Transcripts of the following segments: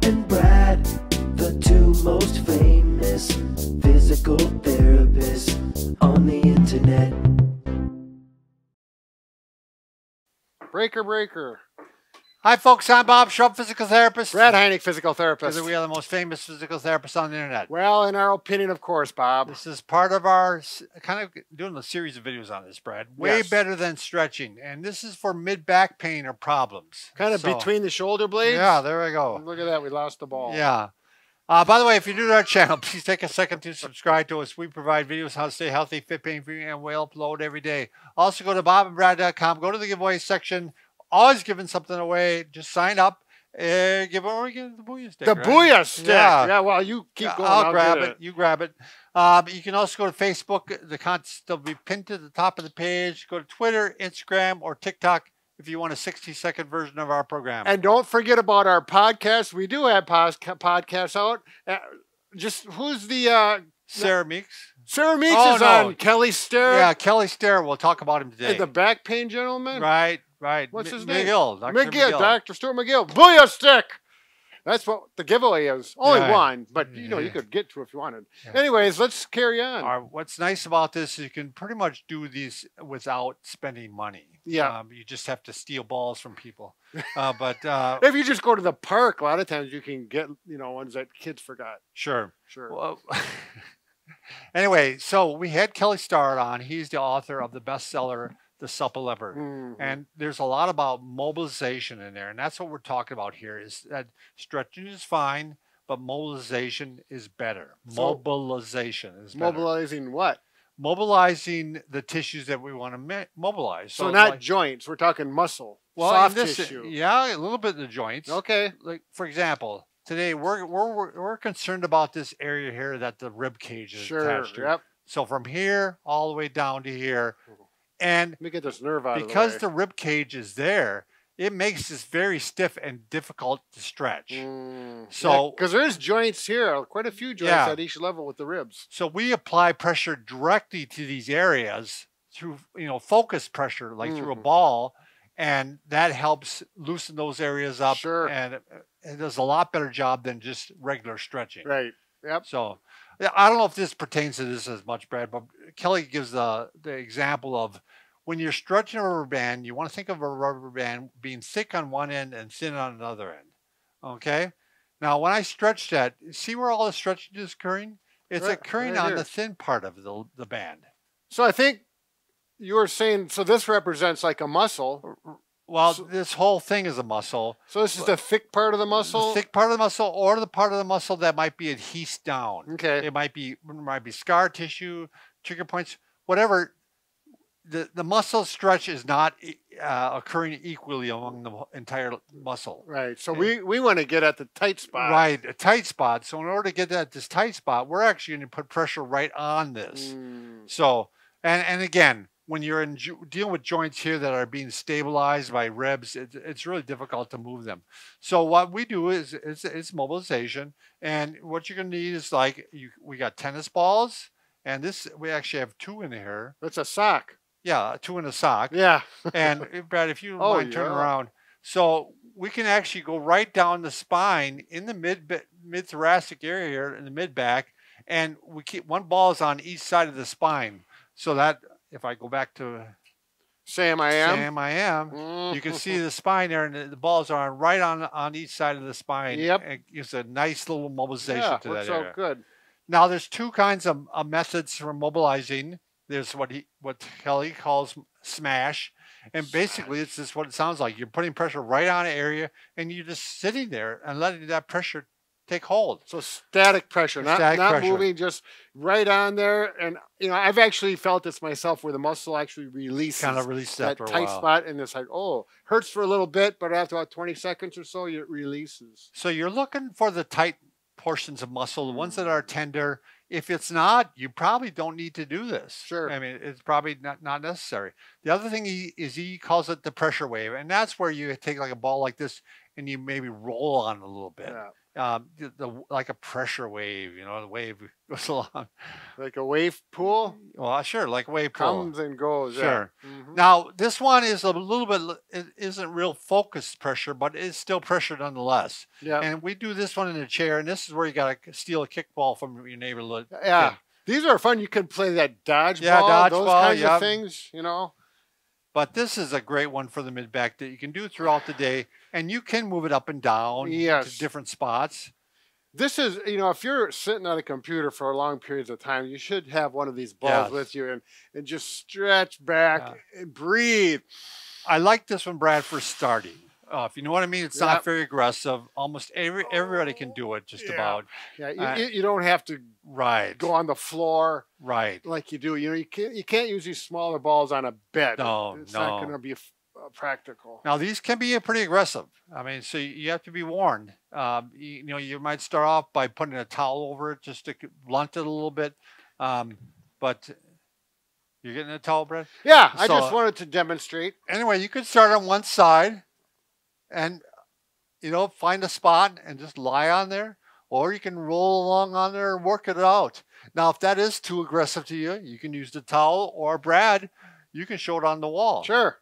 and Brad, the two most famous physical therapists on the internet. Breaker. Hi, folks. I'm Bob Schrupp, physical therapist. Brad Heineck, physical therapist. We are the most famous physical therapists on the internet. Well, in our opinion, of course, Bob. This is part of our kind of doing a series of videos on this, Brad. Way better than stretching. And this is for mid-back pain or problems. Kind of between the shoulder blades? Yeah, there we go. Look at that. We lost the ball. Yeah. By the way, if you're new to our channel, please take a second to subscribe to us. We provide videos on how to stay healthy, fit, pain-free, and we upload every day. Also, go to bobandbrad.com. Go to the giveaway section. Always giving something away. Just sign up. Give away the Booyah Stik. The Booyah Stik. Yeah. Well, you keep going. I'll grab it. You grab it. You can also go to Facebook. The contest will be pinned to the top of the page. Go to Twitter, Instagram, or TikTok if you want a 60-second version of our program. And don't forget about our podcast. We do have podcasts out. Just who's the... Sarah Meeks. Sarah Meeks is on Kelly Stair. Yeah, Kelly Stair. We'll talk about him today. The back pain gentleman? Right. What's his name? McGill. Dr. Stuart McGill. Booyah Stik. That's what the giveaway is. Only one, but you know, you could get to if you wanted. Yeah. Anyways, let's carry on. What's nice about this is you can pretty much do these without spending money. Yeah. You just have to steal balls from people. But if you just go to the park, a lot of times you can get, you know, ones that kids forgot. Sure. Well, anyway, so we had Kelly Stair on. He's the author of the bestseller, The Supple Lever. And there's a lot about mobilization in there. And that's what we're talking about here is that stretching is fine, but mobilization is better. Mobilization is better. Mobilizing what? Mobilizing the tissues that we want to mobilize. So not joints. We're talking muscle. Well, soft tissue. Yeah, a little bit of the joints. Okay. Like, for example, today we're concerned about this area here that the rib cage is attached to. Yep. So from here all the way down to here. And let me get this nerve out of the way. Because the rib cage is there, it makes this very stiff and difficult to stretch. So because there's joints here, quite a few joints at each level with the ribs. So we apply pressure directly to these areas through, you know, focus pressure, like through a ball, and that helps loosen those areas up. Sure. And it does a lot better job than just regular stretching. Right. Yep. So I don't know if this pertains to this as much, Brad, but Kelly gives the example of when you're stretching a rubber band, you want to think of a rubber band being thick on one end and thin on another end. Okay? Now, when I stretch that, see where all the stretching is occurring? It's occurring on the thin part of the band. So I think you were saying, so this represents like a muscle. Well, this whole thing is a muscle. So this is the thick part of the muscle? The thick part of the muscle or the part of the muscle that might be adhesed down. Okay. It might be scar tissue, trigger points, whatever. The muscle stretch is not occurring equally along the entire muscle. Right. So we want to get at the tight spot. Right, a tight spot. So in order to get at this tight spot, we're actually going to put pressure right on this. So, and again, when you're dealing with joints here that are being stabilized by ribs, it's really difficult to move them. So what we do is it's mobilization. And what you're going to need is we got tennis balls. And this, we actually have two in here. That's a sock. Yeah, two in a sock. Yeah. And Brad, if you mind turning around. So we can actually go right down the spine in the mid-thoracic area here in the mid-back. And we keep one ball is on each side of the spine. So that if I go back to Sam I am, you can see the spine there, and the balls are right on each side of the spine. Yep. It gives a nice little mobilization to that area. So good. Now, there's two kinds of methods for mobilizing. There's what Kelly calls smash. And basically, it's just what it sounds like. You're putting pressure right on an area, and you're just sitting there and letting that pressure take hold. So static pressure, not moving, just right on there. And, you know, I've actually felt this myself where the muscle actually releases. Kind of releases that tight spot, and it's like, oh, hurts for a little bit, but after about 20 seconds or so, it releases. So you're looking for the tight portions of muscle, the ones that are tender. If it's not, you probably don't need to do this. Sure. I mean, it's probably not necessary. The other thing he calls it the pressure wave. And that's where you take like a ball like this and you maybe roll on it a little bit. Yeah. like a pressure wave. The wave goes along. Like a wave pool? Well, sure, like a wave pool. Comes and goes. Sure. Yeah. Mm-hmm. Now, this one is a little bit, it isn't real focused pressure, but it's still pressure nonetheless. Yeah. And we do this one in a chair, and this is where you got to steal a kickball from your neighborhood. Yeah. kid. These are fun. You can play that dodgeball, Yeah, those dodgeball, kinds yeah. of things, But this is a great one for the mid-back that you can do throughout the day, and you can move it up and down Yes. to different spots. This is, if you're sitting at a computer for long periods of time, you should have one of these balls Yes. with you and just stretch back and breathe. I like this one, Brad, for starting. If you know what I mean, it's Yep. not very aggressive. Almost everybody can do it, just about. Yeah, you don't have to Right. go on the floor Right. like you do. You can't use these smaller balls on a bed. No, it's not no. going to be practical. Now these can be pretty aggressive. I mean, so you have to be warned. You might start off by putting a towel over it just to blunt it a little bit. But you're getting a towel, Brad? Yeah, I So- just wanted to demonstrate. Anyway, you could start on one side and, find a spot and just lie on there. Or you can roll along on there and work it out. Now, if that is too aggressive to you, you can use the towel, or Brad, you can show it on the wall. Sure.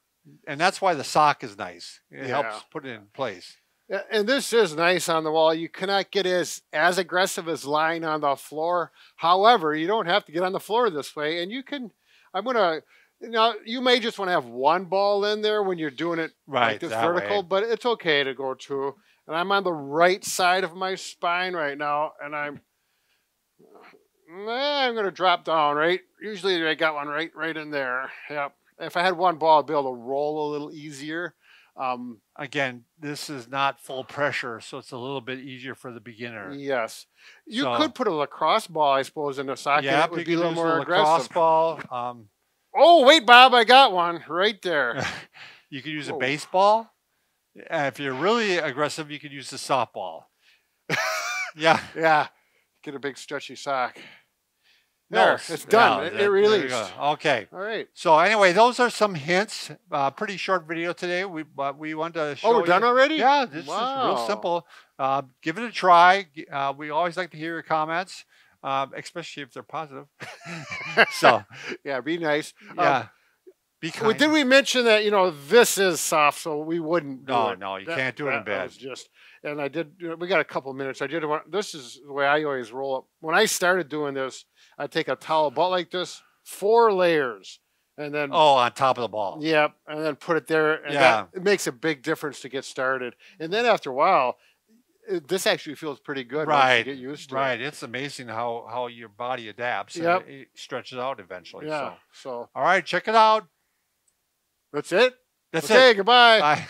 And that's why the sock is nice. It Yeah. helps put it in place. Yeah, and this is nice on the wall. You cannot get as aggressive as lying on the floor. However, you don't have to get on the floor this way. And you may just want to have one ball in there when you're doing it Right, like this that vertical, way. but it's okay to go two. And I'm on the right side of my spine right now, and I'm going to drop down, right? Usually I got one right in there. Yep. If I had one ball, I'd be able to roll a little easier. Again, this is not full pressure, so it's a little bit easier for the beginner. Yes. You So- could put a lacrosse ball, I suppose, in a socket. Yeah, It would you be a can little use more a lacrosse aggressive. ball. Oh, wait, Bob, I got one right there. You could use a Whoa. baseball. If you're really aggressive, you could use the softball. Yeah. Yeah. Get a big stretchy sock. No, There, it's done. yeah, It there you released. go. Okay. All right. So anyway, those are some hints. Pretty short video today. But we wanted to show Oh, we're done you- already? Yeah, this is real Wow. simple. Give it a try. We always like to hear your comments, especially if they're positive. So Yeah, be nice. yeah, be kind. Did we mention that, this is soft, so we wouldn't do No, it. no, you can't do it in that bed. was just, and I did, we got a couple minutes. This is the way I always roll up. When I started doing this, I'd take a towel about like this, 4 layers, and then, Oh, on top of the ball. yep, and then put it there. And Yeah. it makes a big difference to get started. And then after a while, this actually feels pretty good once Right. you get used to it. Right. It's amazing how your body adapts. Yep. And it stretches out eventually. Yeah, So so all right, check it out. that's it. That's Okay, it. goodbye. Bye.